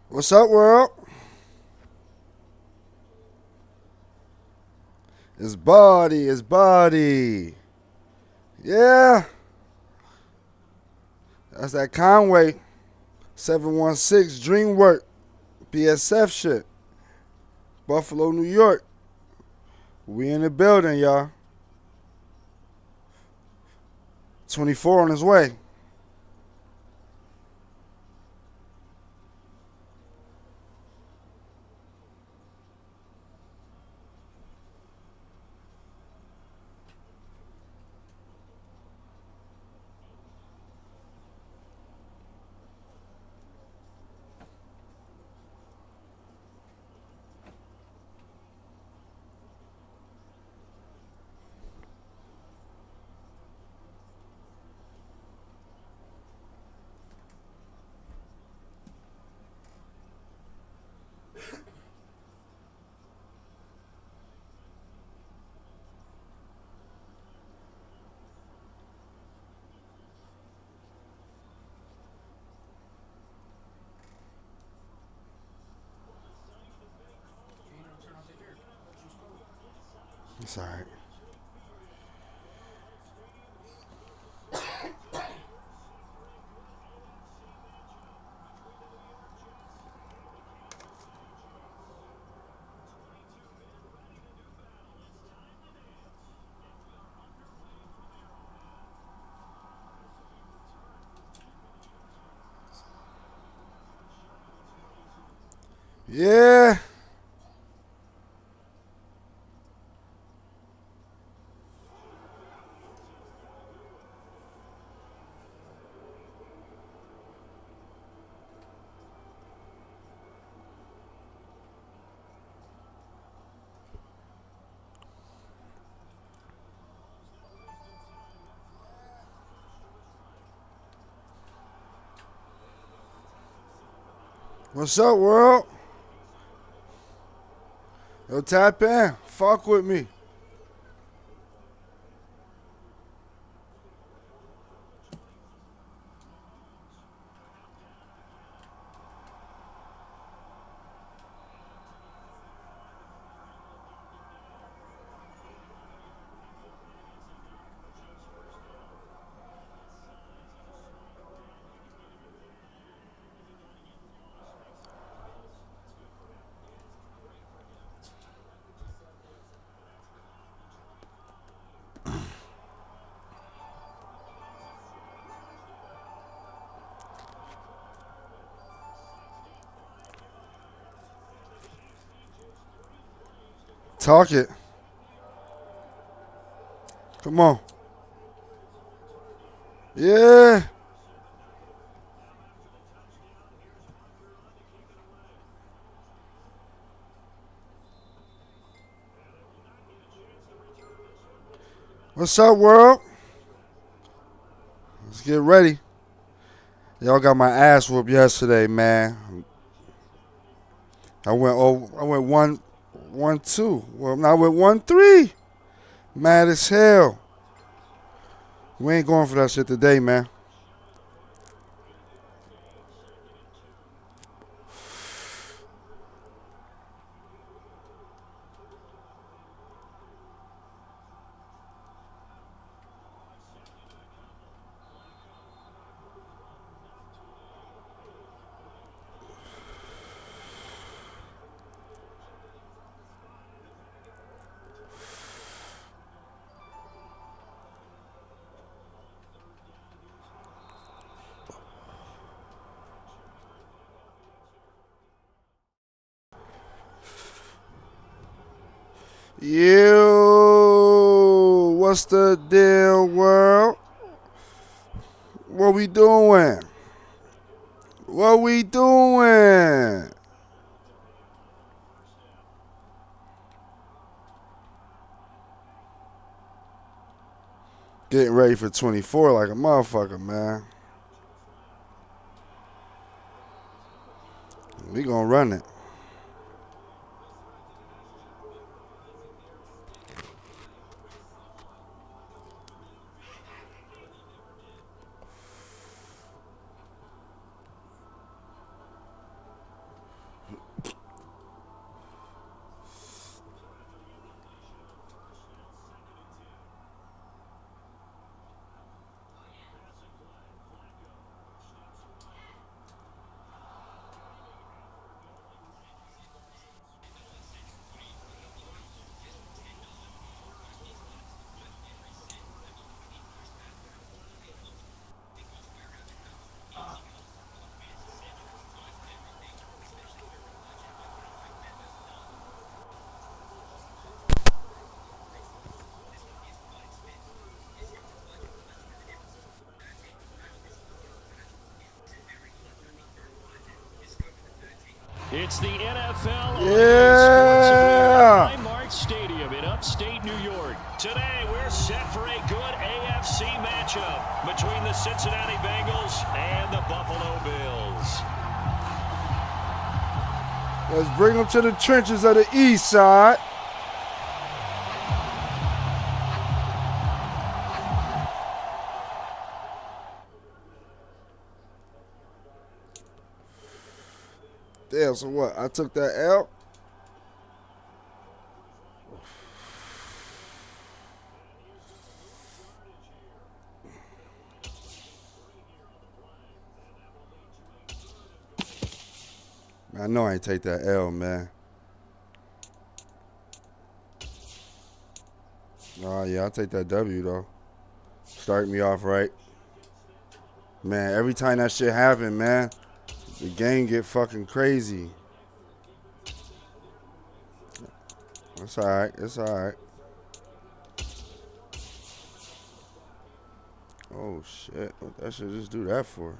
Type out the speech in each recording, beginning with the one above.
What's up, world? It's Body. It's Body. Yeah, that's that Conway 716 Dreamwork BSF shit. Buffalo, New York. We in the building, y'all. 24 on his way. It's all right. Yeah. What's up, world? Yo, tap in. Fuck with me. Talk it. Come on. Yeah. What's up, world? Let's get ready. Y'all got my ass whooped yesterday, man. I went 1-2. Well, I went 1-3. Mad as hell. We ain't going for that shit today, man. Yo, what's the deal, world? What we doing? What we doing? Getting ready for 24 like a motherfucker, man. We gonna run it. It's the NFL Yeah. Highmark Stadium in upstate New York. Today we're set for a good AFC matchup between the Cincinnati Bengals and the Buffalo Bills. Let's bring them to the trenches of the east side. Damn, so what? I took that L? I know I ain't take that L, man. Oh, yeah, I'll take that W, though. Start me off right. Man, every time that shit happen, man, the game get fucking crazy. It's all right. It's all right. Oh, shit. What that should just do that for?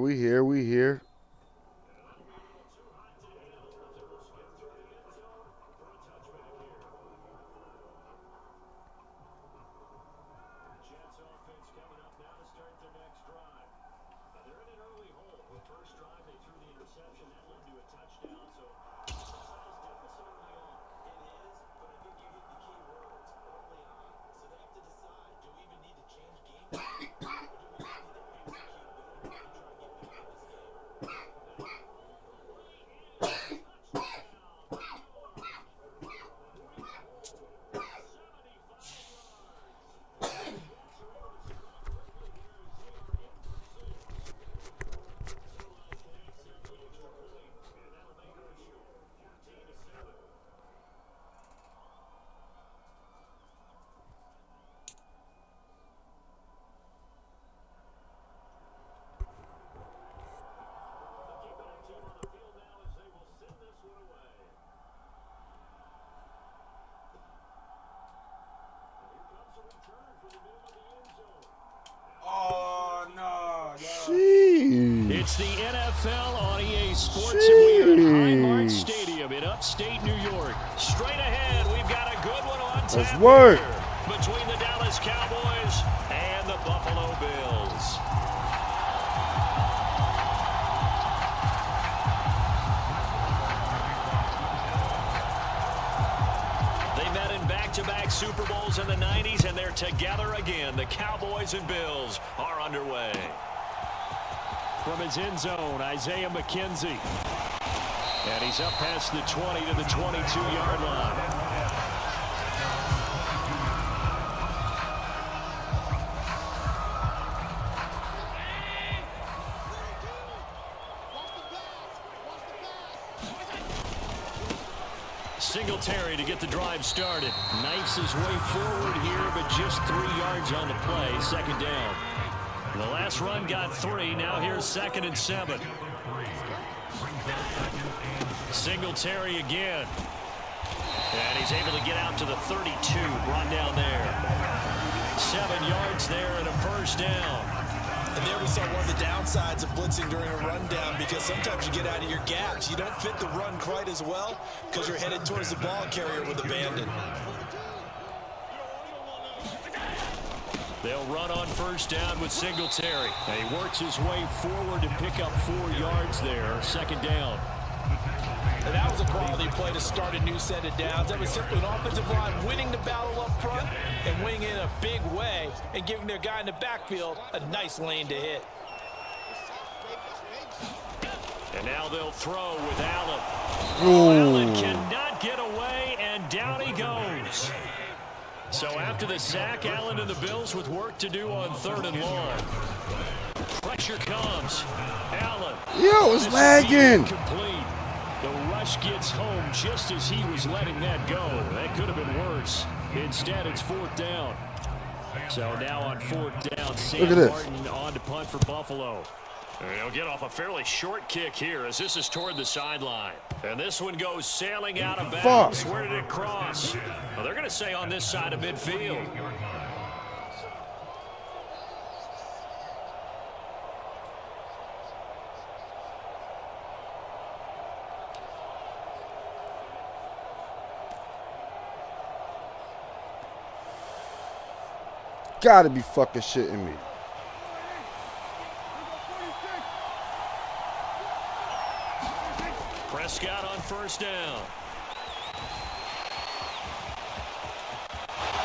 We here. We here. It's the NFL on EA Sports, and we are at Highmark Stadium in upstate New York. Straight ahead, we've got a good one on tap here between the Dallas Cowboys and the Buffalo Bills. They met in back-to-back Super Bowls in the 90s, and they're together again. The Cowboys and Bills are underway. From his end zone, Isaiah McKenzie. And he's up past the 20 to the 22-yard line. Singletary to get the drive started. Knifes his way forward here, but just 3 yards on the play. Second down. The last run got 3. Now here's 2nd and 7. Singletary again. And he's able to get out to the 32. Brought down there. 7 yards there and a first down. And there we saw one of the downsides of blitzing during a rundown, because sometimes you get out of your gaps. You don't fit the run quite as well because you're headed towards the ball carrier with abandon. They'll run on first down with Singletary. And he works his way forward to pick up 4 yards there. Second down. And that was a quality play to start a new set of downs. That was simply an offensive line winning the battle up front and winning in a big way and giving their guy in the backfield a nice lane to hit. And now they'll throw with Allen. Ooh. Allen cannot get away, and down he goes. So after the sack, Allen and the Bills with work to do on 3rd and long. Pressure comes. Allen. Yo, it's lagging. Complete. The rush gets home just as he was letting that go. That could have been worse. Instead, it's 4th down. So now on 4th down, Sam Martin on to punt for Buffalo. And he'll get off a fairly short kick here as this is toward the sideline. And this one goes sailing out of bounds. Where did it cross? Well, they're going to say on this side of midfield. Gotta be fucking shitting me. Prescott on 1st down.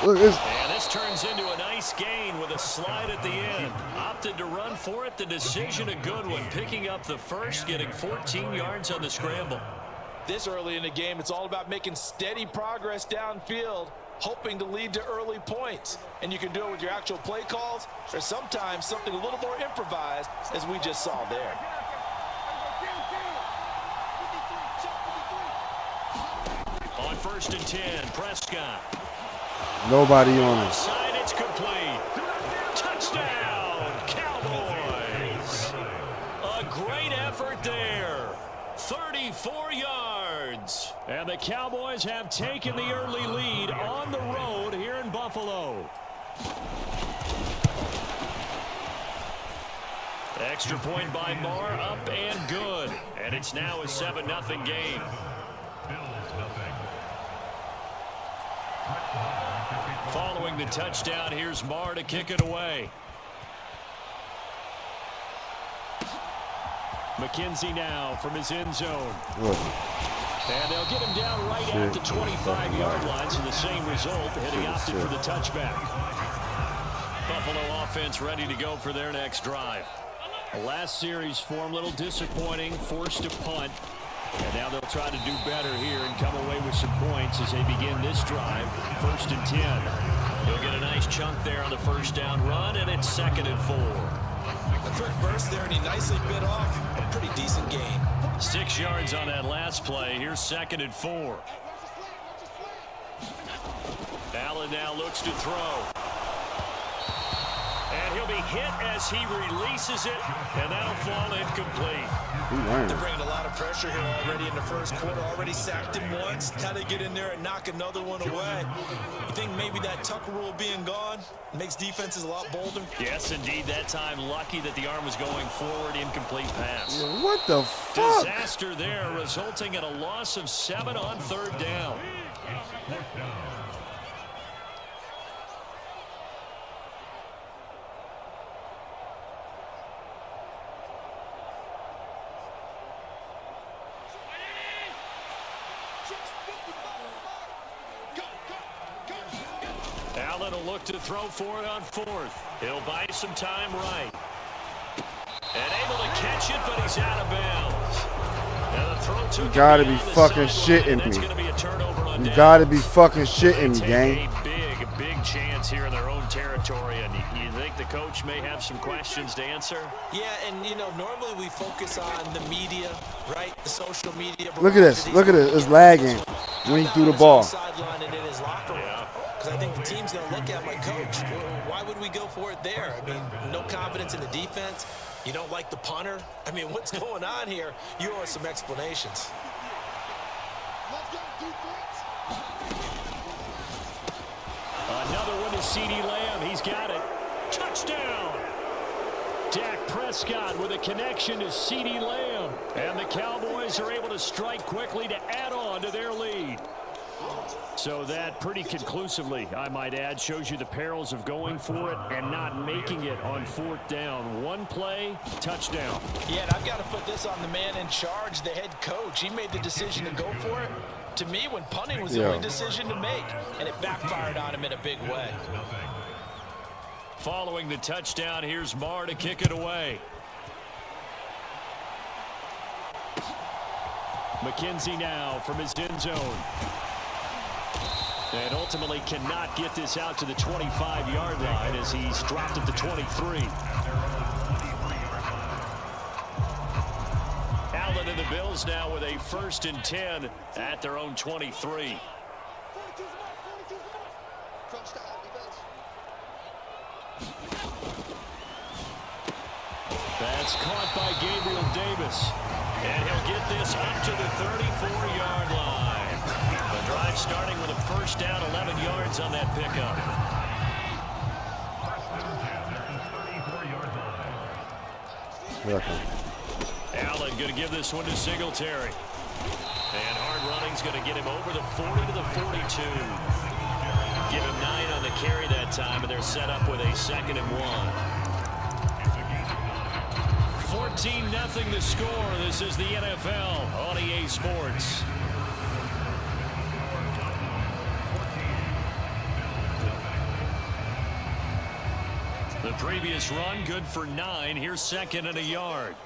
Look, this. And this turns into a nice gain with a slide at the end. Opted to run for it. The decision a good one. Picking up the first, getting 14 yards on the scramble. This early in the game, it's all about making steady progress downfield, hoping to lead to early points. And you can do it with your actual play calls or sometimes something a little more improvised, as we just saw there. On 1st and 10, Prescott. Nobody on it. Side, it's complete. Touchdown, Cowboys. A great effort there. 34 yards. And the Cowboys have taken the early lead on the road here in Buffalo. Extra point by Marr, up and good. And it's now a 7-0 game. Following the touchdown, here's Marr to kick it away. McKenzie now from his end zone. And they'll get him down right at the 25-yard line, so the same result, Hitting opted for the touchback. Buffalo offense ready to go for their next drive. The last series form a little disappointing, forced to punt. And now they'll try to do better here and come away with some points as they begin this drive. 1st and 10. He'll get a nice chunk there on the 1st down run, and it's 2nd and 4. A quick burst there, and he nicely bit off a pretty decent gain. 6 yards on that last play. Here's 2nd and 4. Allen now looks to throw. And he'll be hit as he releases it, and that'll fall incomplete. They're bringing a lot of pressure here already in the first quarter. Already sacked him once. How they get in there and knock another one away? You think maybe that Tucker rule being gone makes defenses a lot bolder? Yes, indeed. That time, lucky that the arm was going forward. Incomplete pass. What the fuck? Disaster there, resulting in a loss of 7 on 3rd down. Allen will look to throw for it on 4th. He'll buy some time right. And able to catch it, but he's out of bounds. Now the throw took you gotta be fucking shitting me. You gotta be fucking shitting me, gang. A big chance here in their own territory, and you think the coach may have some questions to answer? Yeah, and you know, normally we focus on the media, right? The social media. Look at this. Look at it. It's lagging when he threw the ball. Sideline and in his locker room. Because I think the team's going to look at my coach. Why would we go for it there? I mean, no confidence in the defense. You don't like the punter. I mean, what's going on here? You owe us some explanations. Another one to CeeDee Lamb. He's got it. Touchdown! Dak Prescott with a connection to CeeDee Lamb. And the Cowboys are able to strike quickly to add on to their lead. So that pretty conclusively, I might add, shows you the perils of going for it and not making it on 4th down. One play, touchdown. Yeah, and I've got to put this on the man in charge, the head coach. He made the decision to go for it. To me, when punting was the only decision to make, and it backfired on him in a big way. Following the touchdown, here's Marr to kick it away. McKenzie now from his end zone. And ultimately cannot get this out to the 25-yard line as he's dropped at the 23. And the Bills now with a 1st and 10 at their own 23. That's caught by Gabriel Davis. And he'll get this up to the 34-yard line. The drive starting with a 1st down, 11 yards on that pickup. Allen going to give this one to Singletary. And hard running's going to get him over the 40 to the 42. Give him 9 on the carry that time, and they're set up with a 2nd and 1. 14-0 the score. This is the NFL on EA Sports. The previous run good for 9. Here's 2nd and a yard.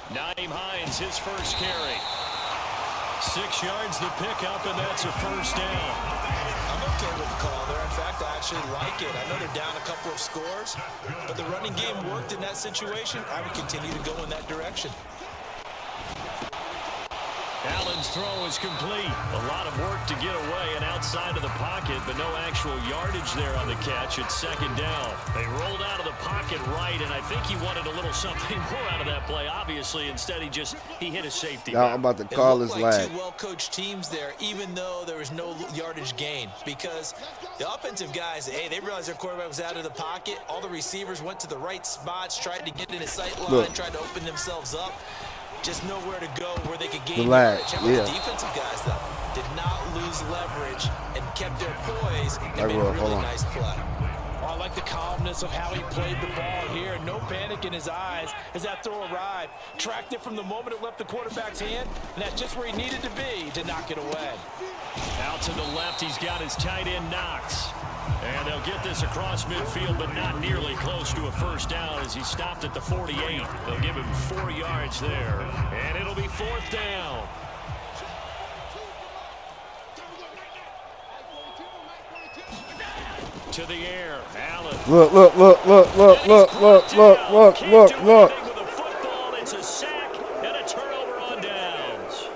Nyheim Hines, his first carry. 6 yards the pickup, and that's a 1st down. I'm okay with the call there. In fact, I actually like it. I know they're down a couple of scores, but the running game worked in that situation. I would continue to go in that direction. Allen's throw is complete. A lot of work to get away and outside of the pocket, but no actual yardage there on the catch. It's 2nd down. They rolled out of the pocket right, and I think he wanted a little something more out of that play, obviously. Instead, he hit a safety. Now I'm about to call his lag. Two well-coached teams there, even though there was no yardage gain, because the offensive guys, hey, they realized their quarterback was out of the pocket. All the receivers went to the right spots, tried to get in his sight line, tried to open themselves up. Just nowhere to go where they could gain yardage. The defensive guys, though, did not lose leverage and kept their poise and made a really nice play. I like the calmness of how he played the ball here. No panic in his eyes as that throw arrived. Tracked it from the moment it left the quarterback's hand, and that's just where he needed to be to knock it away. Out to the left, he's got his tight end Knox. And they'll get this across midfield, but not nearly close to a 1st down as he stopped at the 48. They'll give him 4 yards there, and it'll be 4th down. To the air, Allen. Look. With a football, it's a sack and a turnover on downs.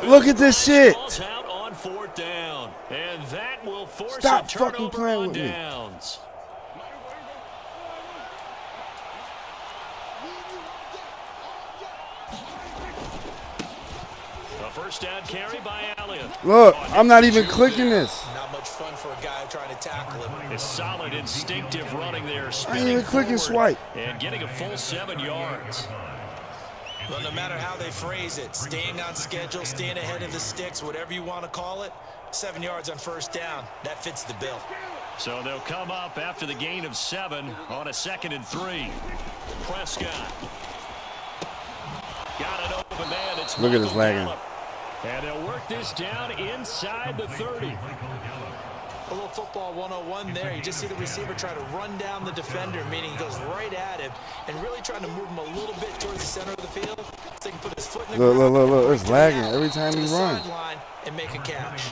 Look at this shit. Out on 4th down, and that will force Stop a fucking turnover playing on with me. downs. A 1st down carry by Allen. Look, I'm not even clicking this. Not much fun for a guy trying to tackle him. It's solid, instinctive running there. I ain't even clicking swipe. And getting a full 7 yards. Well, no matter how they phrase it, staying on schedule, staying ahead of the sticks, whatever you want to call it, 7 yards on 1st down, that fits the bill. So they'll come up after the gain of 7 on a 2nd and 3. Prescott. Got it open, man. It's Look at this lagging. And they'll work this down inside the 30. A little football 101 there. You just see the receiver try to run down the defender, meaning he goes right at him and really trying to move him a little bit towards the center of the field so he can put his foot in the ground. Look. It's lagging every time he runs. And make a catch.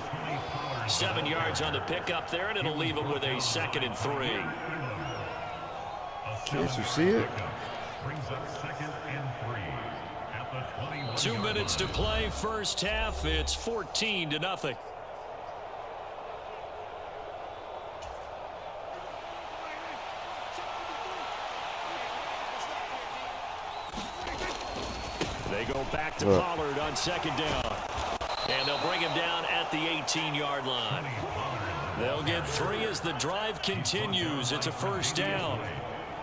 7 yards on the pickup there, and it'll leave him with a 2nd and 3. Can't you see it? 2 minutes to play, 1st half. It's 14-0. They go back to Pollard on 2nd down. And they'll bring him down at the 18-yard line. They'll get 3 as the drive continues. It's a 1st down.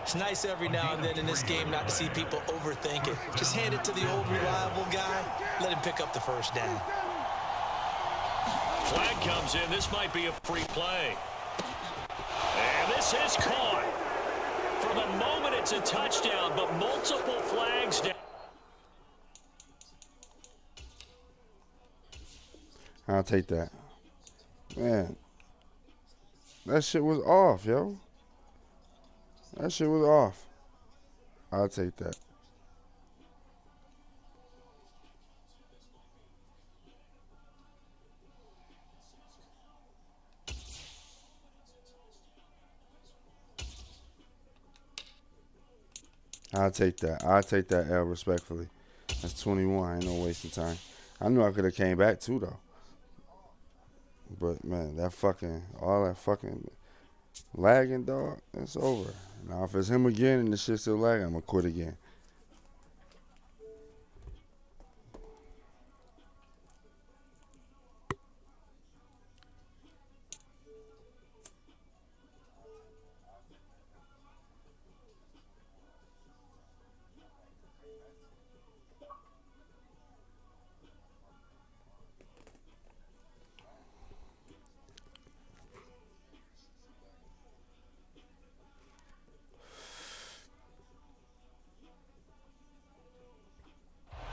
It's nice every now and then in this game not to see people overthink it. Just hand it to the old reliable guy. Let him pick up the 1st down. Flag comes in. This might be a free play. And this is caught. For the moment, it's a touchdown, but multiple flags down. I'll take that. Man, that shit was off, yo. That shit was off. I'll take that. I'll take that. I'll take that L respectfully. That's 21. Ain't no wasting time. I knew I could have came back too though. But man, all that fucking lagging, dog, it's over. Now if it's him again and the shit still lagging, I'm gonna quit again.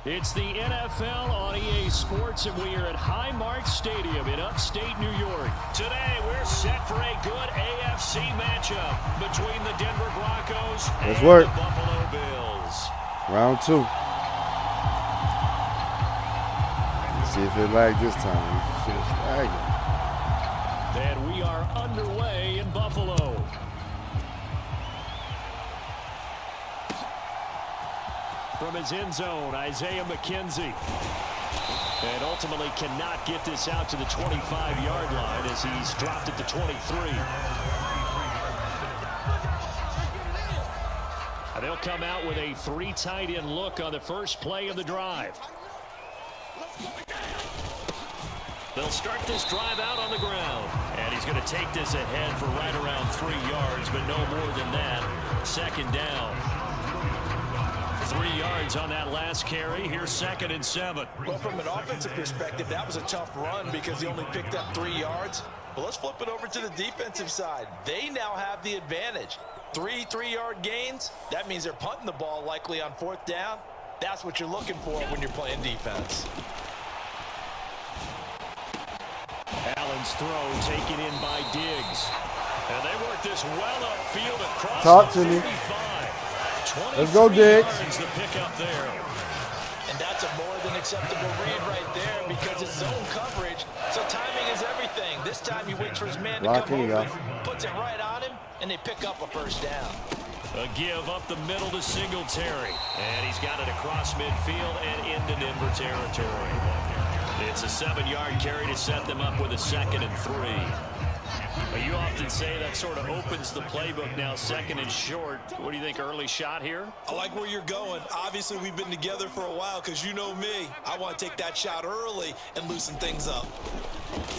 It's the NFL on EA Sports, and we are at Highmark Stadium in upstate New York. Today, we're set for a good AFC matchup between the Denver Broncos and the Buffalo Bills. Round 2. Let's see if it lagged this time. Shit's lagging. And we are underway in Buffalo. From his end zone, Isaiah McKenzie. And ultimately cannot get this out to the 25-yard line as he's dropped at the 23. They'll come out with a 3 tight end look on the first play of the drive. They'll start this drive out on the ground. And he's going to take this ahead for right around 3 yards, but no more than that. Second down. 3 yards on that last carry. Here's 2nd and 7. Well, from an offensive perspective, that was a tough run because he only picked up 3 yards. But let's flip it over to the defensive side. They now have the advantage. 3 3-yard gains. That means they're punting the ball likely on 4th down. That's what you're looking for when you're playing defense. Allen's throw taken in by Diggs. And they work this well upfield across Talk the to me. 55. Let's go, Diggs. The pick up there. And that's a more than acceptable read right there because it's zone coverage. So timing is everything. This time he waits for his man to come open, puts it right on him, and they pick up a first down. A give up the middle to Singletary. And he's got it across midfield and into Denver territory. It's a 7-yard carry to set them up with a 2nd and 3. You often say that sort of opens the playbook now, 2nd and short. What do you think, early shot here? I like where you're going. Obviously, we've been together for a while because you know me. I want to take that shot early and loosen things up.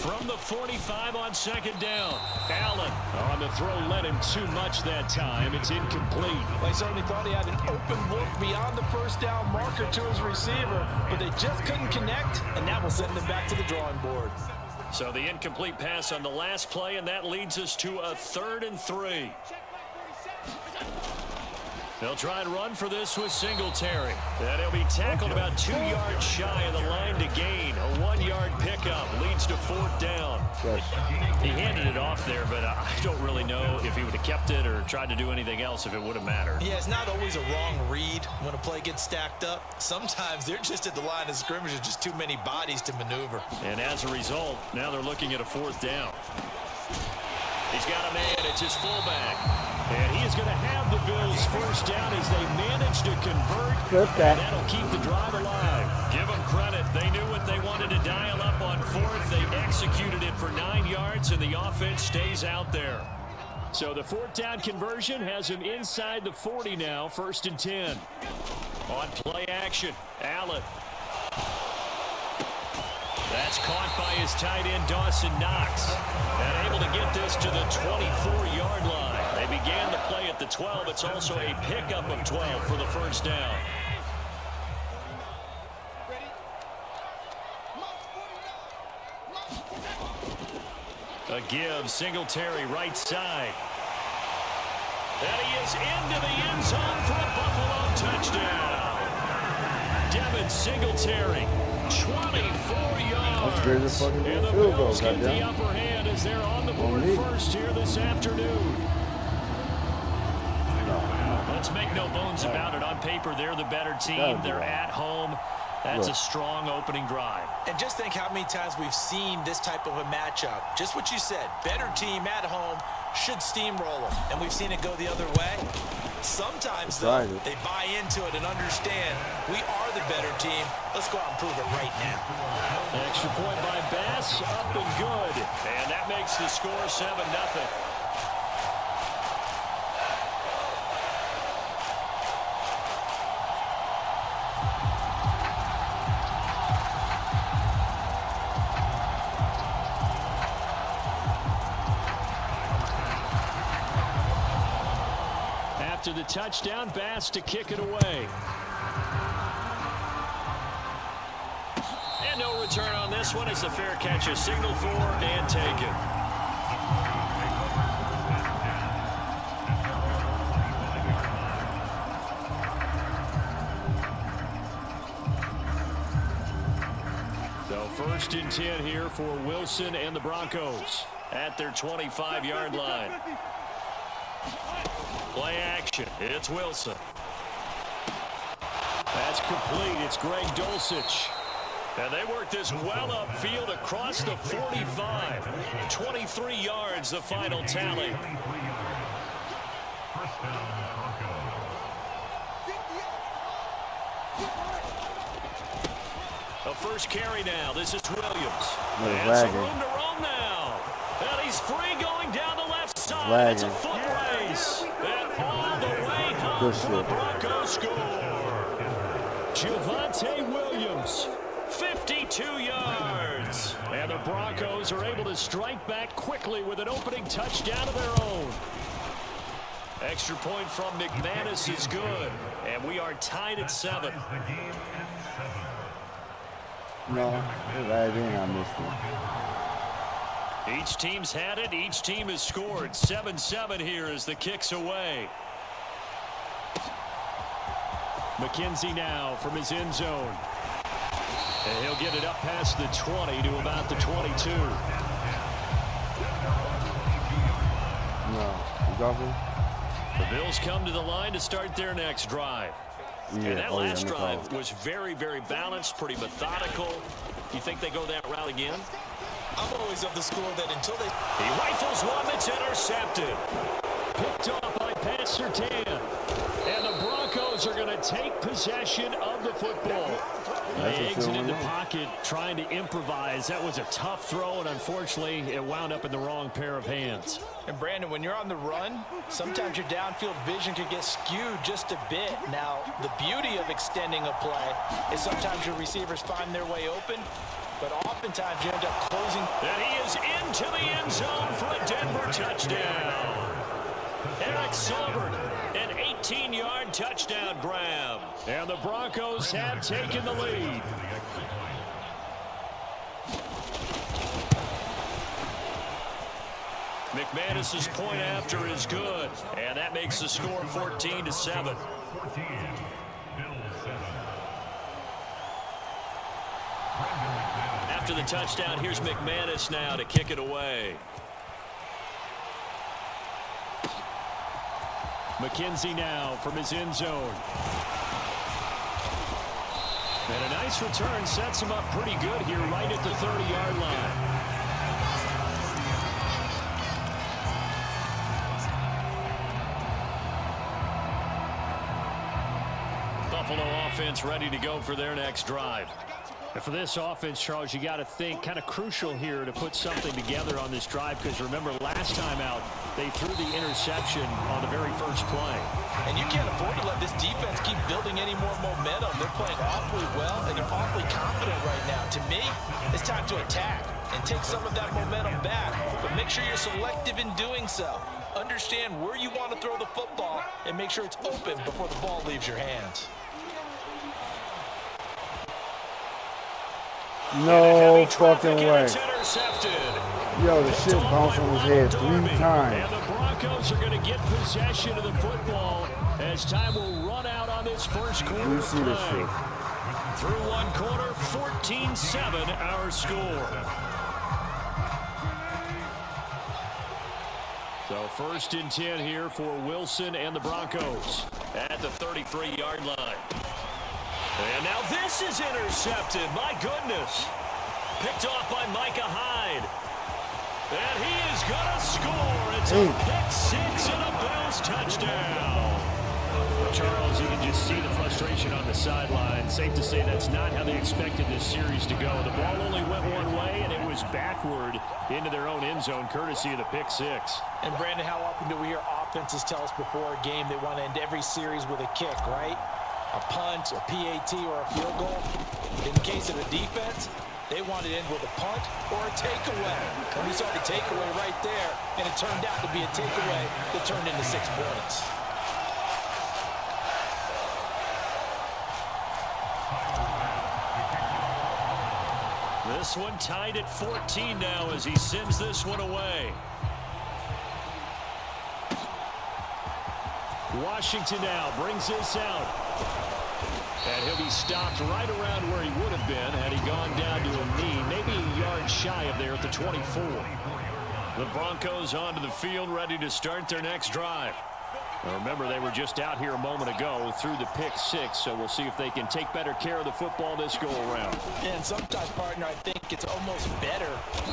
From the 45 on 2nd down. Allen on the throw led him too much that time. It's incomplete. They certainly thought he had an open look beyond the first down marker to his receiver, but they just couldn't connect, and that will send them back to the drawing board. So the incomplete pass on the last play, and that leads us to a 3rd and 3. They'll try and run for this with Singletary. And he'll be tackled about 2 yards shy of the line to gain. A 1-yard pickup leads to 4th down. He handed it off there, but I don't really know if he would have kept it or tried to do anything else if it would have mattered. Yeah, it's not always a wrong read when a play gets stacked up. Sometimes they're just at the line of scrimmage with just too many bodies to maneuver. And as a result, now they're looking at a 4th down. He's got a man. It's his fullback. And he is going to have the Bills first down as they manage to convert. And that'll keep the drive alive. Give them credit. They knew what they wanted to dial up on 4th. They executed it for 9 yards, and the offense stays out there. So the 4th down conversion has him inside the 40 now, 1st and 10. On play action, Allen. That's caught by his tight end, Dawson Knox. And able to get this to the 24-yard line. They began the play at the 12. It's also a pickup of 12 for the first down. A give, Singletary right side. And he is into the end zone for a Buffalo touchdown. Devin Singletary, 24 yards. That's great as fucking and the field goal, Bills get the goddamn. upper hand as they're on the board first here this afternoon. Let's make no bones about it. On paper, they're the better team. They're at home. That's a strong opening drive. And just think how many times we've seen this type of a matchup. Just what you said, better team at home should steamroll them. And we've seen it go the other way. Sometimes, though, they buy into it and understand we are the better team. Let's go out and prove it right now. Extra point by Bass, up and good. And that makes the score 7-0. To the touchdown, Bass to kick it away. And no return on this one as the fair catch is signaled for and taken. So 1st and 10 here for Wilson and the Broncos at their 25-yard line. Play action. It's Wilson. That's complete. It's Greg Dulcich. And they work this well upfield across the 45. 23 yards, the final tally. A first carry now. This is Williams. And some room to roam now. And he's free going down the left side. It's a foot race. And all the way home for the Broncos score. Javonte Williams, 52 yards. And the Broncos are able to strike back quickly with an opening touchdown of their own. Extra point from McManus is good. And we are tied at 7. No, I missed it. Each team's had it. Each team has scored. 7-7 here as the kick's away. McKenzie now from his end zone. And he'll get it up past the 20 to about the 22. No, you got me? The Bills come to the line to start their next drive. Yeah, and that last drive was very, very balanced, pretty methodical. Do you think they go that route again? I'm always of the school that until they... He rifles one that's intercepted. Picked off by Pat Surtain. And the Broncos are going to take possession of the football. They exited the pocket trying to improvise. That was a tough throw, and unfortunately, it wound up in the wrong pair of hands. And Brandon, when you're on the run, sometimes your downfield vision can get skewed just a bit. Now, the beauty of extending a play is sometimes your receivers find their way open, but oftentimes you end up closing. And he is into the end zone for a Denver touchdown. Eric Saubert, an 18-yard touchdown grab. And the Broncos have taken the lead. McManus's point after is good. And that makes the score 14-7. After the touchdown, here's McManus now to kick it away. McKenzie now from his end zone. And a nice return sets him up pretty good here right at the 30-yard line. Buffalo offense ready to go for their next drive. And for this offense, Charles, you got to think kind of crucial here to put something together on this drive, because remember last time out they threw the interception on the very first play. And you can't afford to let this defense keep building any more momentum. They're playing awfully well and they're awfully confident right now. To me, it's time to attack and take some of that momentum back, but make sure you're selective in doing so. Understand where you want to throw the football and make sure it's open before the ball leaves your hands. No fucking way. Yo, the shit bounced on his head 3 times. And the Broncos are going to get possession of the football as time will run out on this first quarter. You see this shit. Through one quarter, 14-7 our score. So 1st and 10 here for Wilson and the Broncos at the 33-yard line. And now this is intercepted. My goodness. Picked off by Micah Hyde. And he is going to score. It's a pick six and a Bills touchdown. Charles, you can just see the frustration on the sideline. Safe to say that's not how they expected this series to go. The ball only went one way, and it was backward into their own end zone, courtesy of the pick six. And, Brandon, how often do we hear offenses tell us before a game they want to end every series with a kick, right? A punt, a PAT, or a field goal. In the case of the defense, they wanted to end with a punt or a takeaway. And we saw the takeaway right there, and it turned out to be a takeaway that turned into 6 points. This one tied at 14 now as he sends this one away. Washington now brings this out. And he'll be stopped right around where he would have been had he gone down to a knee, maybe a yard shy of there at the 24. The Broncos onto the field, ready to start their next drive. Now remember, they were just out here a moment ago through the pick six, so we'll see if they can take better care of the football this go-around. And sometimes, partner, I think it's almost better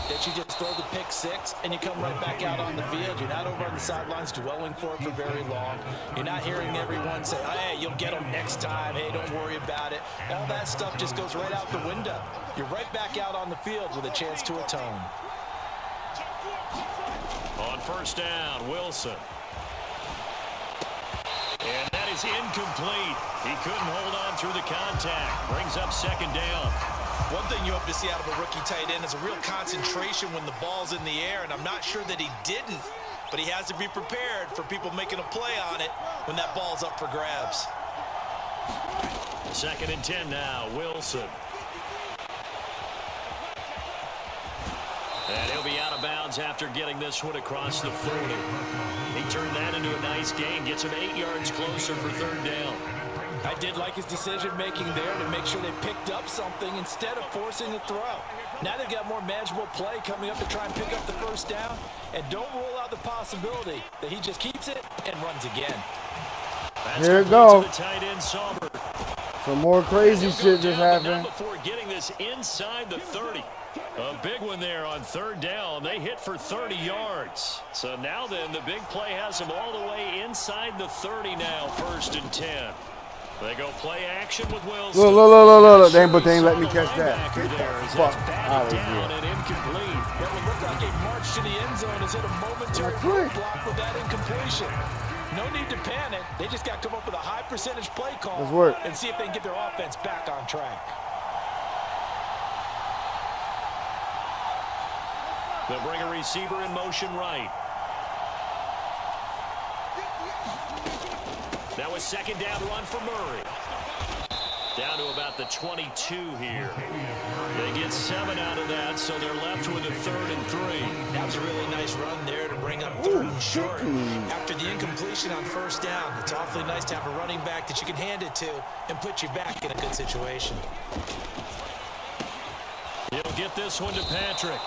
that you just throw the pick six and you come right back out on the field. You're not over on the sidelines dwelling for it for very long. You're not hearing everyone say, hey, you'll get them next time. Hey, don't worry about it. All that stuff just goes right out the window. You're right back out on the field with a chance to atone. On first down, Wilson. And that is incomplete. He couldn't hold on through the contact. Brings up second down. One thing you hope to see out of a rookie tight end is a real concentration when the ball's in the air, and I'm not sure that he didn't, but he has to be prepared for people making a play on it when that ball's up for grabs. Second and 10 now, Wilson. And he'll be out of bounds after getting this one across the 40. He turned that into a nice gain, gets him 8 yards closer for third down. I did like his decision-making there to make sure they picked up something instead of forcing a throw. Now they've got more manageable play coming up to try and pick up the first down. And don't rule out the possibility that he just keeps it and runs again. That's here it go. the tight end, Sauber. Some more crazy shit just happened. Before getting this inside the 30. A big one there on third down. They hit for 30 yards. So now then, the big play has them all the way inside the 30 now, first and 10. They go play action with Wilson. Look. They ain't let me catch that. Get the fuck out of here. And incomplete. That would look like a march to the end zone is at a momentary block with that incompletion. No need to panic. They just got to come up with a high percentage play call and see if they can get their offense back on track. They'll bring a receiver in motion right. That was second down run for Murray. Down to about the 22 here. They get 7 out of that, so they're left with a 3rd and 3. That was a really nice run there to bring up 3rd and short. After the incompletion on first down, it's awfully nice to have a running back that you can hand it to and put you back in a good situation. He'll get this one to Patrick.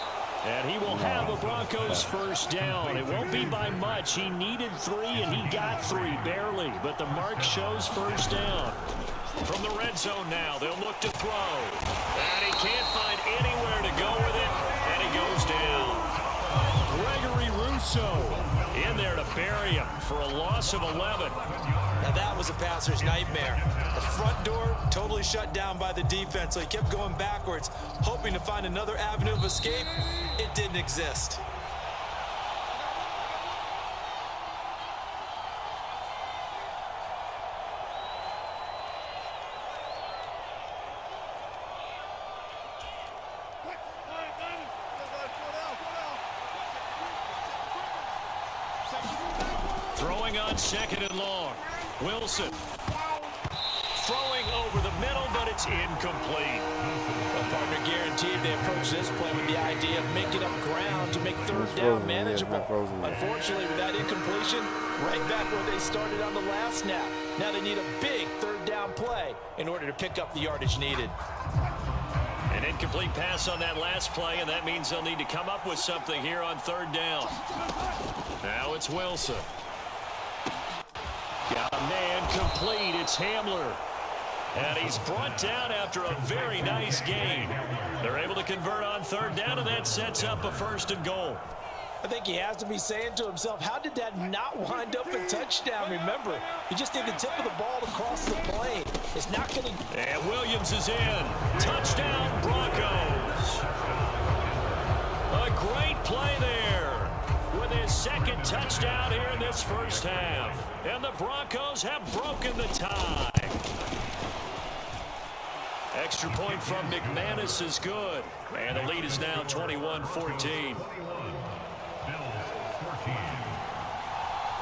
And he will have a Broncos first down. It won't be by much. He needed 3, and he got 3, barely. But the mark shows first down. From the red zone now, they'll look to throw. And he can't find anywhere to go with it, and he goes down. Gregory Rousseau in there to bury him for a loss of 11. Now that was a passer's nightmare. The front door totally shut down by the defense, so he kept going backwards, hoping to find another avenue of escape. It didn't exist. Throwing on second and long. Wilson throwing over the middle, but it's incomplete. Well, partner, guaranteed they approach this play with the idea of making up ground to make third down manageable. Unfortunately, with that incompletion, right back where they started on the last snap. Now they need a big third down play in order to pick up the yardage needed. An incomplete pass on that last play, and that means they'll need to come up with something here on third down. Now it's Wilson. Got a man complete. It's Hamler. And he's brought down after a very nice gain. They're able to convert on third down, and that sets up a 1st and goal. I think he has to be saying to himself, how did that not wind up a touchdown? Remember, you just need the tip of the ball to cross the plane. It's not going to... And Williams is in. Touchdown, Broncos. A great play there with his 2nd touchdown here in this first half. And the Broncos have broken the tie. Extra point from McManus is good. And the lead is now 21-14.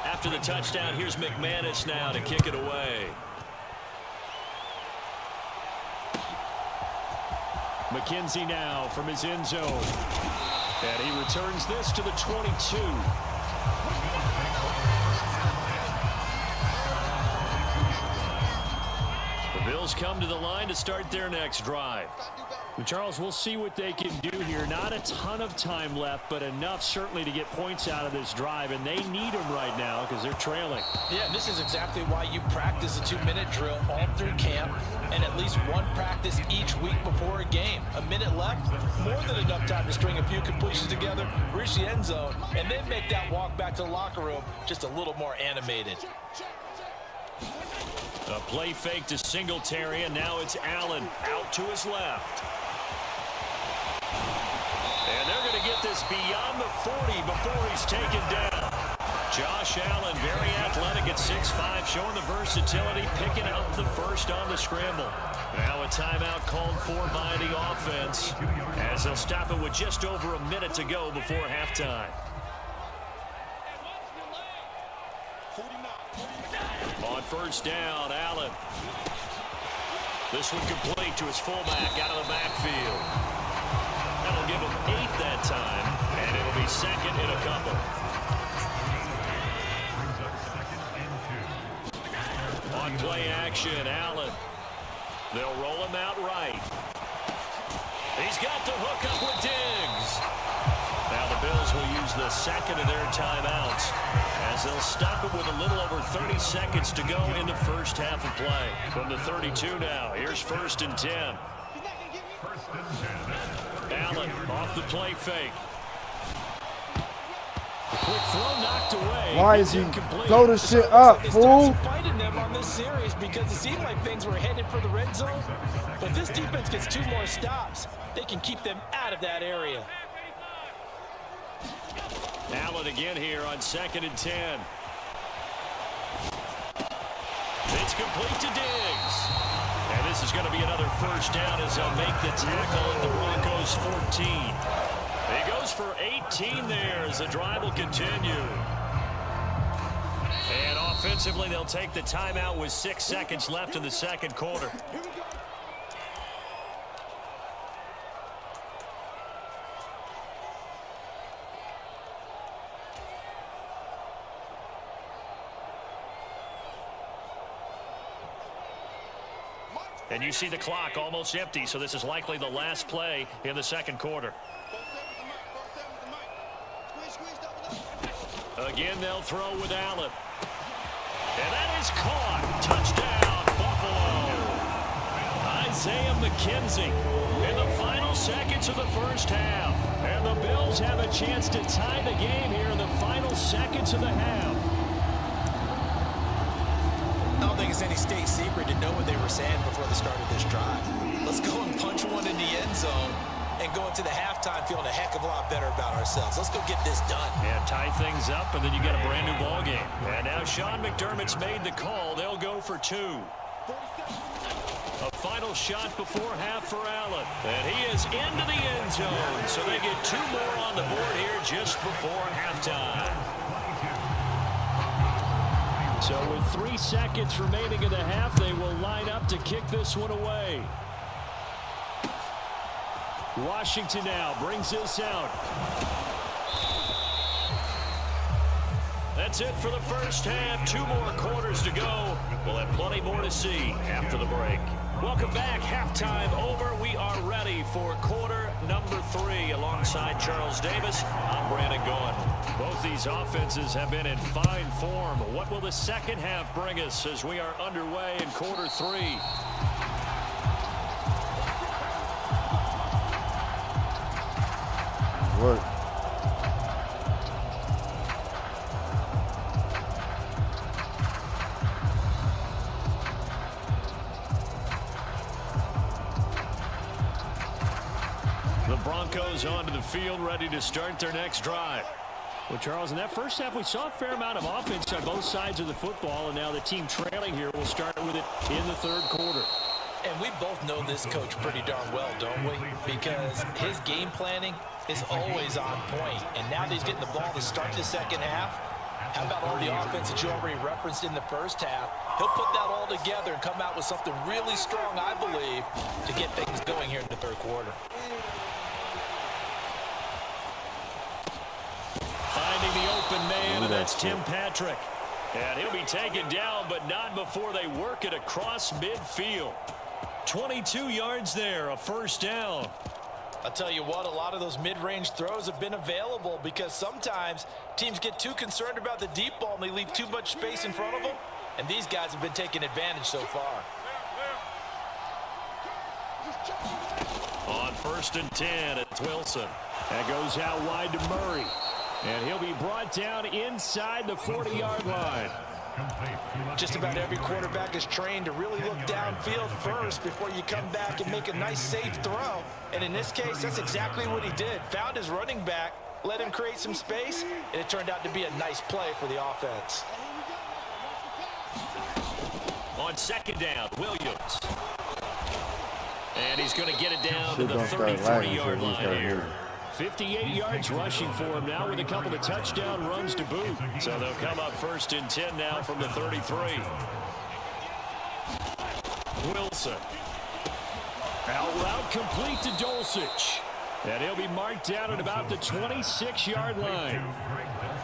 After the touchdown, here's McManus now to kick it away. McKenzie now from his end zone. And he returns this to the 22. The Bills come to the line to start their next drive. And Charles, we'll see what they can do here. Not a ton of time left, but enough certainly to get points out of this drive, and they need them right now because they're trailing. Yeah, and this is exactly why you practice a 2-minute drill all through camp and at least one practice each week before a game. A minute left, more than enough time to string a few completions together, reach the end zone, and then make that walk back to the locker room just a little more animated. A play fake to Singletary, and now it's Allen out to his left. And they're going to get this beyond the 40 before he's taken down. Josh Allen, very athletic at 6'5", showing the versatility, picking out the first on the scramble. Now a timeout called for by the offense as they'll stop it with just over a minute to go before halftime. On first down, Allen. This one complete to his fullback out of the backfield. That'll give him 8 that time, and it'll be 2nd in a couple. On play action, Allen. They'll roll him out right. He's got the hook up with Diggs. Now the Bills will use the 2nd of their timeouts as they'll stop it with a little over 30 seconds to go in the first half of play. From the 32 now, here's 1st and 10. Allen off the play fake. The quick throw knocked away. Why is he throw the shit up, fool? Fighting them on this series because it seemed like things were headed for the red zone. But this defense gets 2 more stops. They can keep them out of that area. Allen again here on 2nd and 10. It's complete to Diggs. And this is going to be another first down as they'll make the tackle at the Broncos 14. He goes for 18 there as the drive will continue. And offensively, they'll take the timeout with 6 seconds left in the second quarter. And you see the clock almost empty, so this is likely the last play in the second quarter. Again, they'll throw with Allen. And that is caught. Touchdown, Buffalo. Isaiah McKenzie in the final seconds of the first half. And the Bills have a chance to tie the game here in the final seconds of the half. I don't think it's any state secret to know what they were saying before the start of this drive. Let's go and punch one in the end zone and go into the halftime feeling a heck of a lot better about ourselves. Let's go get this done. Yeah, tie things up, and then you get a brand new ball game. And now Sean McDermott's made the call. They'll go for 2. A final shot before half for Allen. And he is into the end zone. So they get 2 more on the board here just before halftime. So with 3 seconds remaining in the half, they will line up to kick this one away. Washington now brings this out. That's it for the first half. 2 more quarters to go. We'll have plenty more to see after the break. Welcome back. Halftime over. We are ready for quarter number 3. Alongside Charles Davis, I'm Brandon Gaughan. Both these offenses have been in fine form. What will the second half bring us as we are underway in quarter 3? Work. The Broncos onto the field, ready to start their next drive. Well, Charles, in that first half, we saw a fair amount of offense on both sides of the football, and now the team trailing here will start with it in the third quarter. And we both know this coach pretty darn well, don't we? Because his game planning is always on point. And now that he's getting the ball to start the second half, how about all the offense that you already referenced in the first half? He'll put that all together and come out with something really strong, I believe, to get things going here in the third quarter. Finding the open man, and that's Tim Patrick. And he'll be taken down, but not before they work it across midfield. 22 yards there, a first down. I'll tell you what, a lot of those mid-range throws have been available because sometimes teams get too concerned about the deep ball and they leave too much space in front of them. And these guys have been taking advantage so far. On 1st and 10, it's Wilson. That goes out wide to Murray. And he'll be brought down inside the 40-yard line. Just about every quarterback is trained to really look downfield first before you come back and make a nice, safe throw. And in this case, that's exactly what he did. Found his running back, let him create some space, and it turned out to be a nice play for the offense. On 2nd down, Williams. And he's going to get it down to the 33-yard line here. 58 yards rushing for him now with a couple of touchdown runs to boot. So they'll come up 1st and 10 now from the 33. Wilson. Out route complete to Dulcich. And he'll be marked down at about the 26-yard line.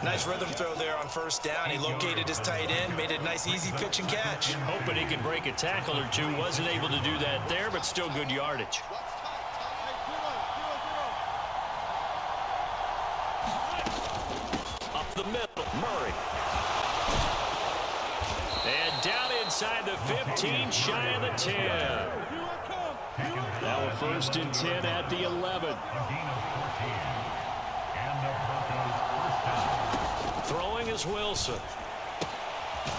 Nice rhythm throw there on 1st down. He located his tight end, made it a nice, easy pitch and catch. Hoping he could break a tackle or two. Wasn't able to do that there, but still good yardage. The middle, Murray. And down inside the 15, shy of the 10. Now a 1st and 10 at the 11. Throwing is Wilson.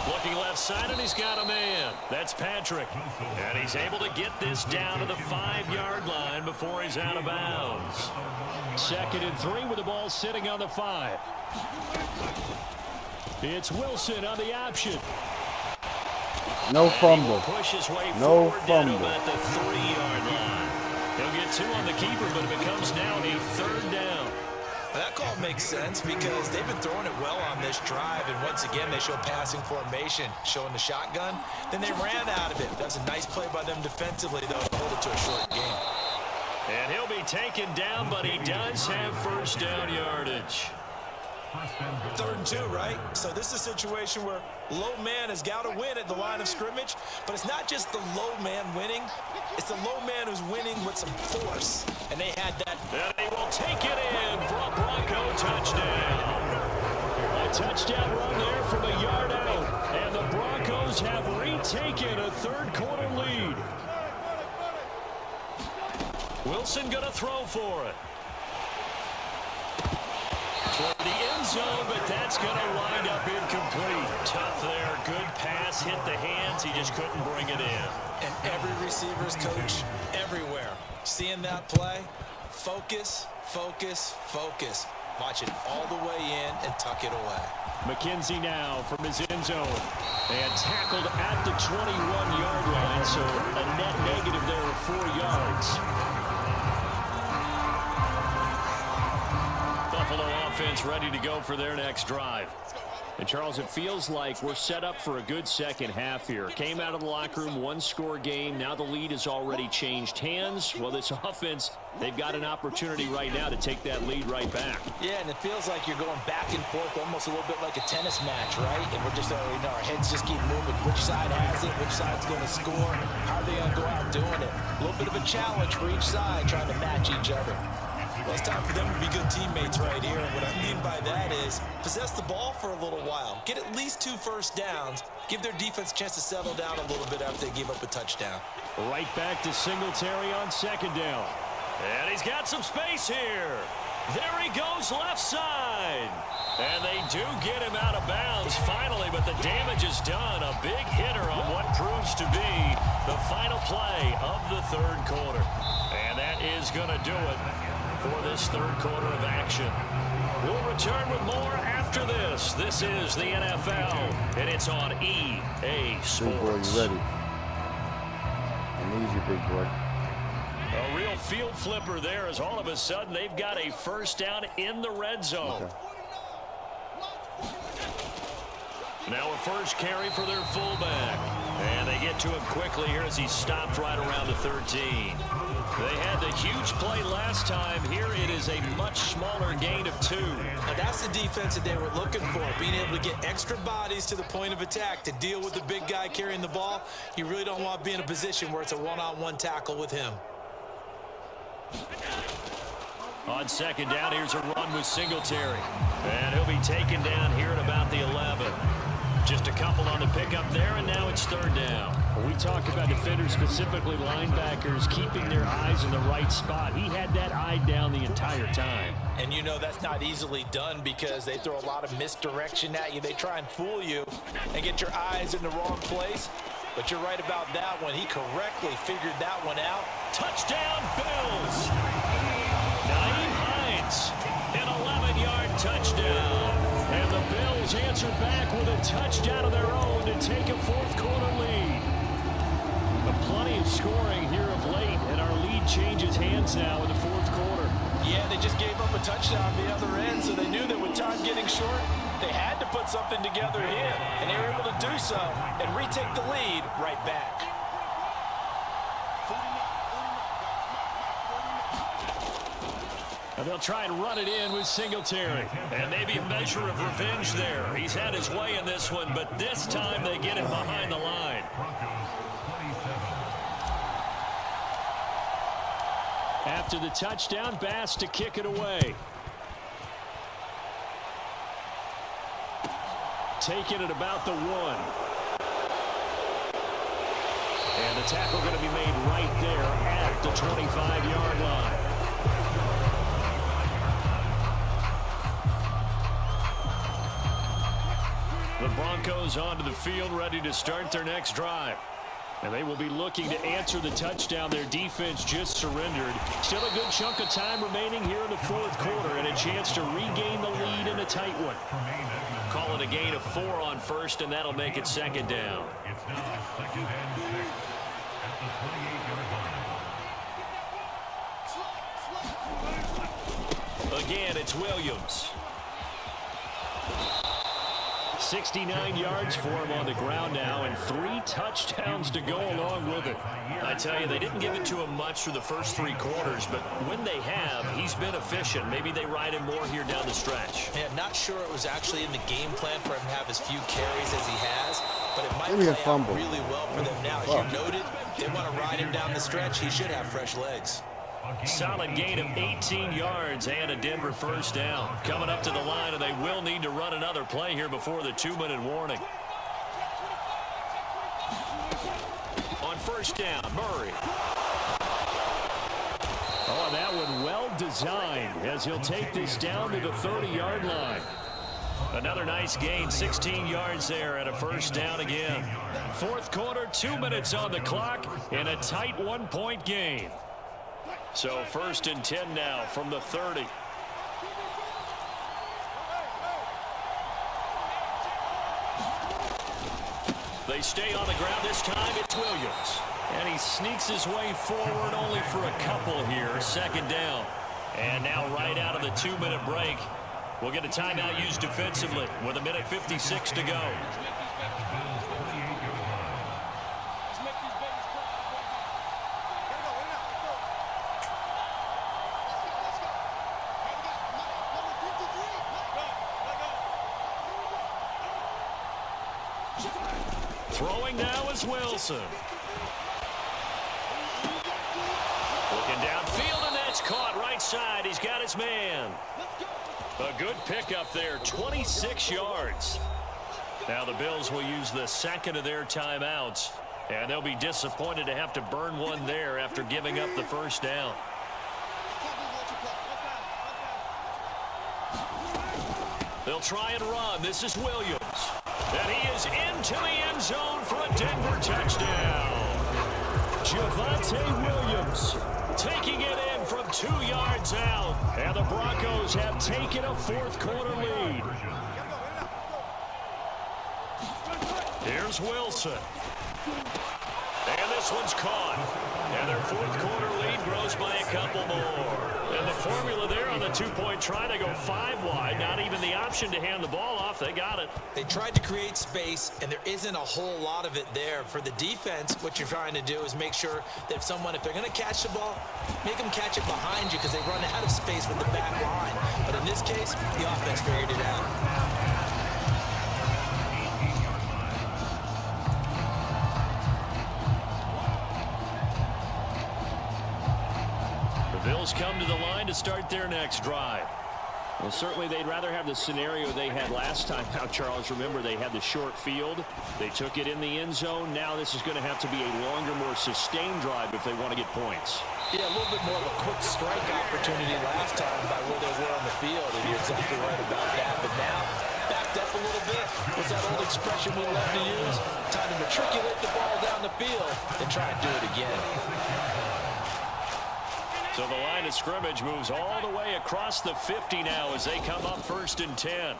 Looking left side, and he's got a man. That's Patrick. And he's able to get this down to the 5-yard line before he's out of bounds. 2nd and 3 with the ball sitting on the 5. It's Wilson on the option. No fumble. Push his way No forward fumble. down at the 3-yard line. He'll get 2 on the keeper, but it becomes now a 3rd down. That call makes sense because they've been throwing it well on this drive, and once again they show passing formation, showing the shotgun. Then they ran out of it. That's a nice play by them defensively, though, to hold it to a short game. And he'll be taken down, but he does have 1st down yardage. 3rd and 2, right? So this is a situation where low man has got to win at the line of scrimmage, but it's not just the low man winning. It's the low man who's winning with some force, and they had that. And he will take it in for a Bronco touchdown. A touchdown run there from a yard out, and the Broncos have retaken a 3rd quarter lead. Wilson going to throw for it. Toward the end zone, but that's going to wind up incomplete. Tough there. Good pass. Hit the hands. He just couldn't bring it in. And every receiver's coach everywhere. Seeing that play, focus, focus, focus. Watch it all the way in and tuck it away. McKenzie now from his end zone. And tackled at the 21-yard line, so a net negative there of 4 yards. Buffalo offense ready to go for their next drive. And, Charles, it feels like we're set up for a good second half here. Came out of the locker room, one-score game. Now the lead has already changed hands. Well, this offense, they've got an opportunity right now to take that lead right back. Yeah, and it feels like you're going back and forth almost a little bit like a tennis match, right? And we're just, our heads just keep moving. Which side has it? Which side's going to score? How are they going to go out doing it? A little bit of a challenge for each side trying to match each other. Well, it's time for them to be good teammates right here. And what I mean by that is possess the ball for a little while. Get at least 2 first downs. Give their defense a chance to settle down a little bit after they give up a touchdown. Right back to Singletary on second down. And he's got some space here. There he goes left side. And they do get him out of bounds finally, but the damage is done. A big hitter on what proves to be the final play of the third quarter. And that is going to do it for this third quarter of action. We'll return with more after this. This is the NFL, and it's on EA Sports. Big boy, you ready? I need you, big boy. A real field flipper there as all of a sudden they've got a first down in the red zone. Okay. Now a first carry for their fullback. And they get to him quickly here as he stopped right around the 13. They had the huge play last time. Here it is a much smaller gain of 2. Now that's the defense that they were looking for, being able to get extra bodies to the point of attack to deal with the big guy carrying the ball. You really don't want to be in a position where it's a one-on-one tackle with him. On second down, here's a run with Singletary. And he'll be taken down here at about the 11. Just a couple on the pickup there, and now it's third down. We talk about defenders, specifically linebackers, keeping their eyes in the right spot. He had that eye down the entire time. And you know that's not easily done because they throw a lot of misdirection at you. They try and fool you and get your eyes in the wrong place. But you're right about that one. He correctly figured that one out. Touchdown, Bills! Naeem Hines, an 11-yard touchdown. And the Bills answer back with a touchdown of their own to take a fourth-quarter lead. Plenty of scoring here of late, and our lead changes hands now in the fourth quarter. Yeah, they just gave up a touchdown on the other end, so they knew that with time getting short, they had to put something together here, and they were able to do so and retake the lead right back. And they'll try and run it in with Singletary. And maybe a measure of revenge there. He's had his way in this one, but this time they get him behind the line. After the touchdown, Bass to kick it away. Taking it about the 1. And the tackle going to be made right there at the 25-yard line. The Broncos onto the field, ready to start their next drive. And they will be looking to answer the touchdown their defense just surrendered. Still a good chunk of time remaining here in the fourth quarter and a chance to regain the lead in a tight one. Call it a gain of 4 on first, and that'll make it second down. It's now second and 6 at the 28-yard line. Again, it's Williams. 69 yards for him on the ground now, and 3 touchdowns to go along with it. I tell you, they didn't give it to him much through the first 3 quarters, but when they have, he's been efficient. Maybe they ride him more here down the stretch. Yeah, not sure it was actually in the game plan for him to have as few carries as he has, but it might Maybe a play fumble. out really well for them now. As you noted, they want to ride him down the stretch. He should have fresh legs. Solid gain of 18 yards and a Denver first down. Coming up to the line, and they will need to run another play here before the 2-minute warning. On first down, Murray. Oh, that one well designed as he'll take this down to the 30-yard line. Another nice gain, 16 yards there and a first down again. Fourth quarter, 2 minutes on the clock in a tight 1-point game. So first and 10 now from the 30. They stay on the ground this time. It's Williams. And he sneaks his way forward only for a couple here. Second down. And now right out of the 2-minute break, We'll get a timeout used defensively with 1:56 to go. Throwing now is Wilson. Looking downfield, and that's caught right side. He's got his man. A good pickup there, 26 yards. Now the Bills will use the second of their timeouts, and they'll be disappointed to have to burn one there after giving up the first down. They'll try and run. This is Williams. And he is into the end zone for a Denver touchdown. Javonte Williams taking it in from 2 yards out. And the Broncos have taken a fourth-quarter lead. Here's Wilson. And this one's caught. And their fourth-quarter lead grows by a couple more. And the formula there on the two-point try to go 5 wide. Not even the option to hand the ball off. They got it. They tried to create space, and there isn't a whole lot of it there. For the defense, what you're trying to do is make sure that if they're going to catch the ball, make them catch it behind you because they run out of space with the back line. But in this case, the offense figured it out. Bills come to the line to start their next drive. Well, certainly they'd rather have the scenario they had last time. Now, Charles, remember they had the short field. They took it in the end zone. Now this is going to have to be a longer, more sustained drive if they want to get points. Yeah, a little bit more of a quick strike opportunity last time by where they were on the field, and you're exactly right about that. But now, backed up a little bit. What's that old expression we love to use? Time to matriculate the ball down the field and try and do it again. So the line of scrimmage moves all the way across the 50 now as they come up 1st and 10.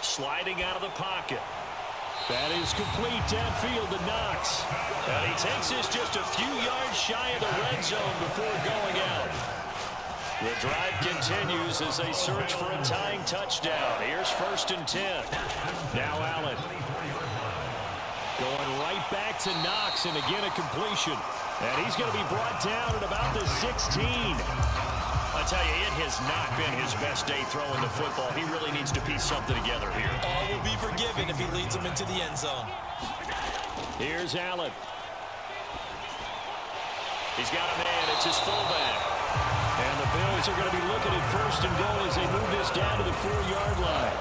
Sliding out of the pocket. That is complete downfield to Knox. And he takes this just a few yards shy of the red zone before going out. The drive continues as they search for a tying touchdown. Here's 1st and 10. Now Allen. Going right back to Knox, and again a completion. And he's going to be brought down at about the 16. I tell you, it has not been his best day throwing the football. He really needs to piece something together here. All will be forgiven if he leads them into the end zone. Here's Allen. He's got a man. It's his fullback. And the Bills are going to be looking at 1st and goal as they move this down to the 4-yard line.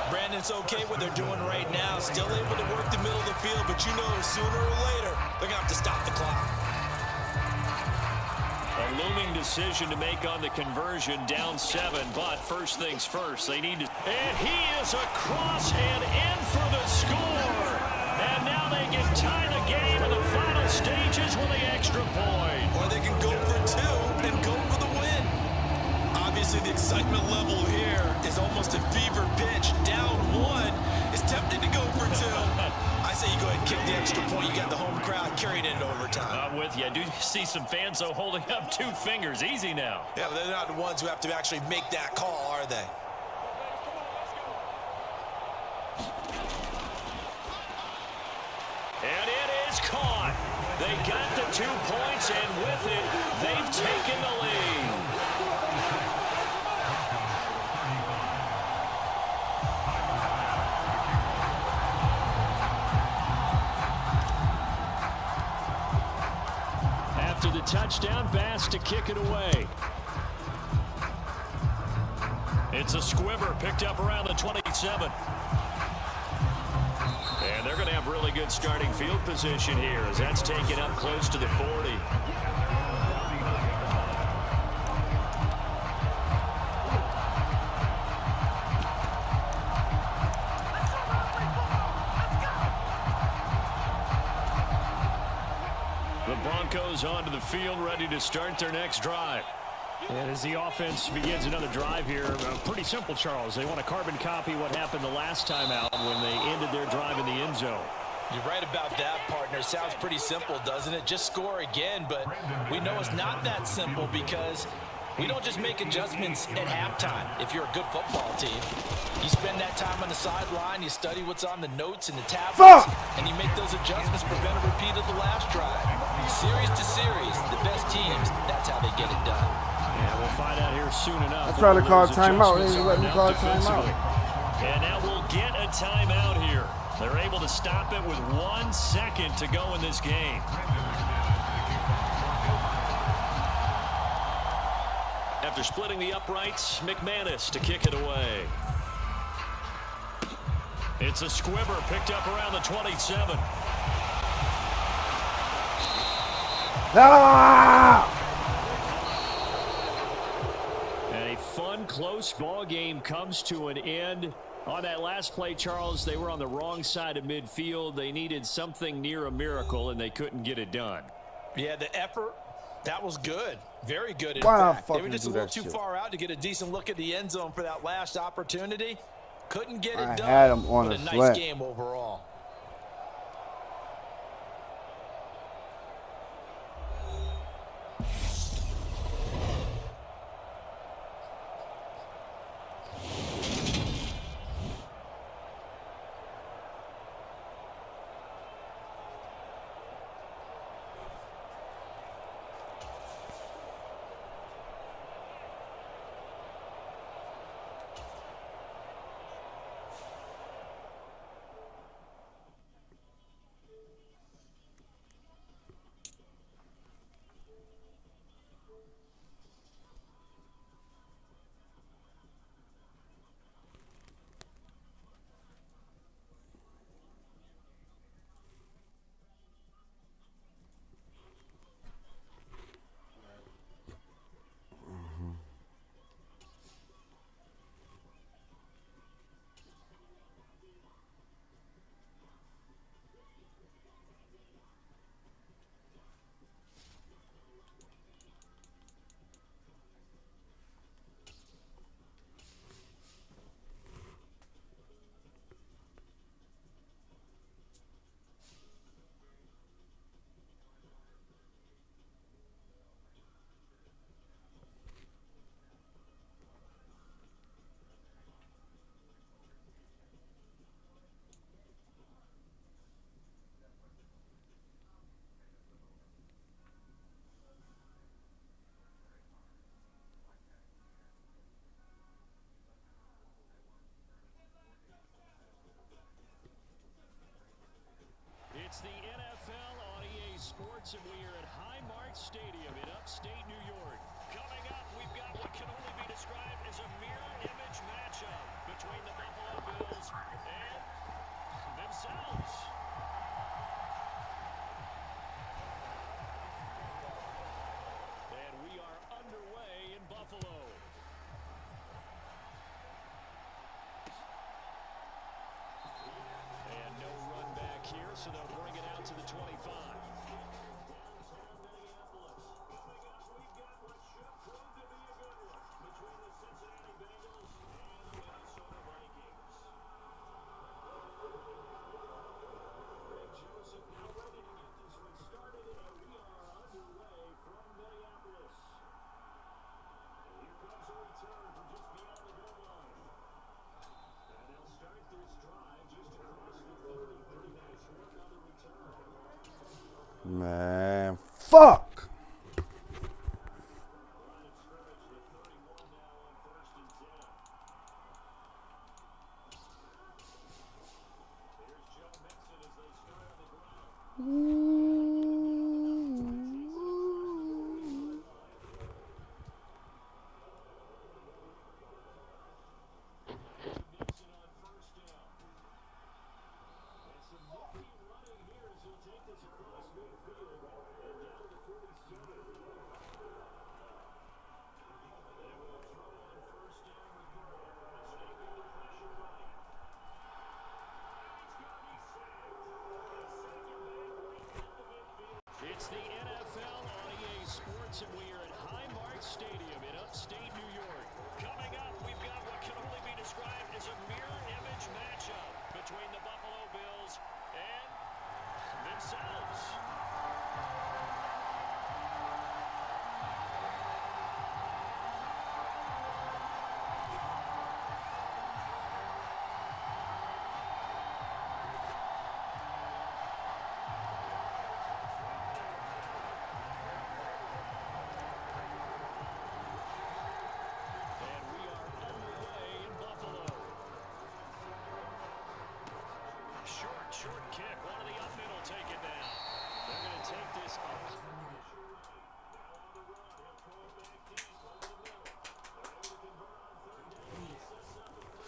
Brandon's okay what they're doing right now. Still able to work the middle of the field, but you know sooner or later they're going to have to stop the clock. A looming decision to make on the conversion, down 7, but first things first, they need to... And he is across and in for the score! And now they can tie the game in the final stages with the extra point. Or they can go for 2 and go for the win. Obviously, the excitement level here is almost a fever pitch. Down 1 is tempted to go for 2. I say you go ahead and kick the extra point. You got the home crowd carrying it in overtime. I'm with you. I do see some fans, though, holding up 2 fingers. Easy now. Yeah, but they're not the ones who have to actually make that call, are they? And it is caught. They got the 2 points, and with it, they've taken the lead. After the touchdown, Bass to kick it away. It's a squibber picked up around the 27. And they're going to have really good starting field position here as that's taken up close to the 40. The Broncos onto the field, ready to start their next drive. And as the offense begins another drive here, pretty simple, Charles. They want to carbon copy what happened the last time out when they ended their drive in the end zone. You're right about that, partner. Sounds pretty simple, doesn't it? Just score again, but we know it's not that simple because We don't just make adjustments at halftime if you're a good football team. You spend that time on the sideline, you study what's on the notes and the tablets, and you make those adjustments, prevent a repeat of the last drive. Series to series, the best teams, that's how they get it done. Yeah, we'll find out here soon enough. I tried to call timeout. They didn't let me call timeout. And now we'll get a timeout here. They're able to stop it with 1 second to go in this game. After splitting the uprights, McManus to kick it away. It's a squibber picked up around the 27. And a fun, close ball game comes to an end. On that last play, Charles, they were on the wrong side of midfield. They needed something near a miracle, and they couldn't get it done. Yeah, the effort, that was good. Very good, in Why fact. They were just a little too far out to get a decent look at the end zone for that last opportunity. Couldn't get it done. I had him on but a nice slant. game overall. It's the NFL on EA Sports, and we are at Highmark Stadium in upstate New York. Coming up, we've got what can only be described as a mirror image matchup between the Buffalo Bills and themselves. And we are underway in Buffalo. And no run back here, so they'll bring it out to the 25. Man, fuck. It's the NFL on EA Sports, and we are at Highmark Stadium in upstate New York. Coming up, we've got what can only be described as a mirror image matchup between the Buffalo Bills and themselves. Short kick, one of the up middle taken down. They're going to take this up.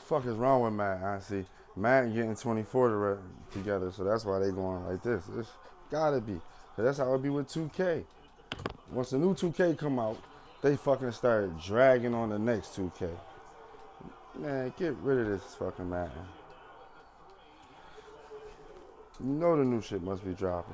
Fuck is wrong with Matt? I see Matt getting 24 together, so that's why they going like this. It's gotta be, 'cause that's how it be with 2K. Once the new 2K come out, they fucking start dragging on the next 2K. Man, get rid of this fucking Madden. You know the new shit must be dropping.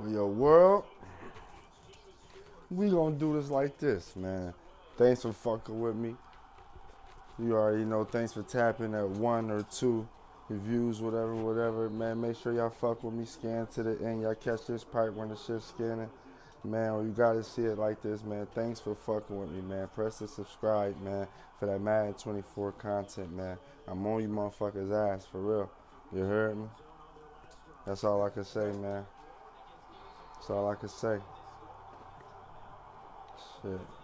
Well, yo, world, we gonna do this like this, man. Thanks for fucking with me. You already know. Thanks for tapping at 1 or 2 reviews, whatever. Man, make sure y'all fuck with me. Scan to the end. Y'all catch this part when the shit's scanning. Man, you gotta see it like this, man. Thanks for fucking with me, man. Press the subscribe, man, for that Madden 24 content, man. I'm on you motherfuckers' ass, for real. You heard me? That's all I can say, man. That's all I can say. Shit.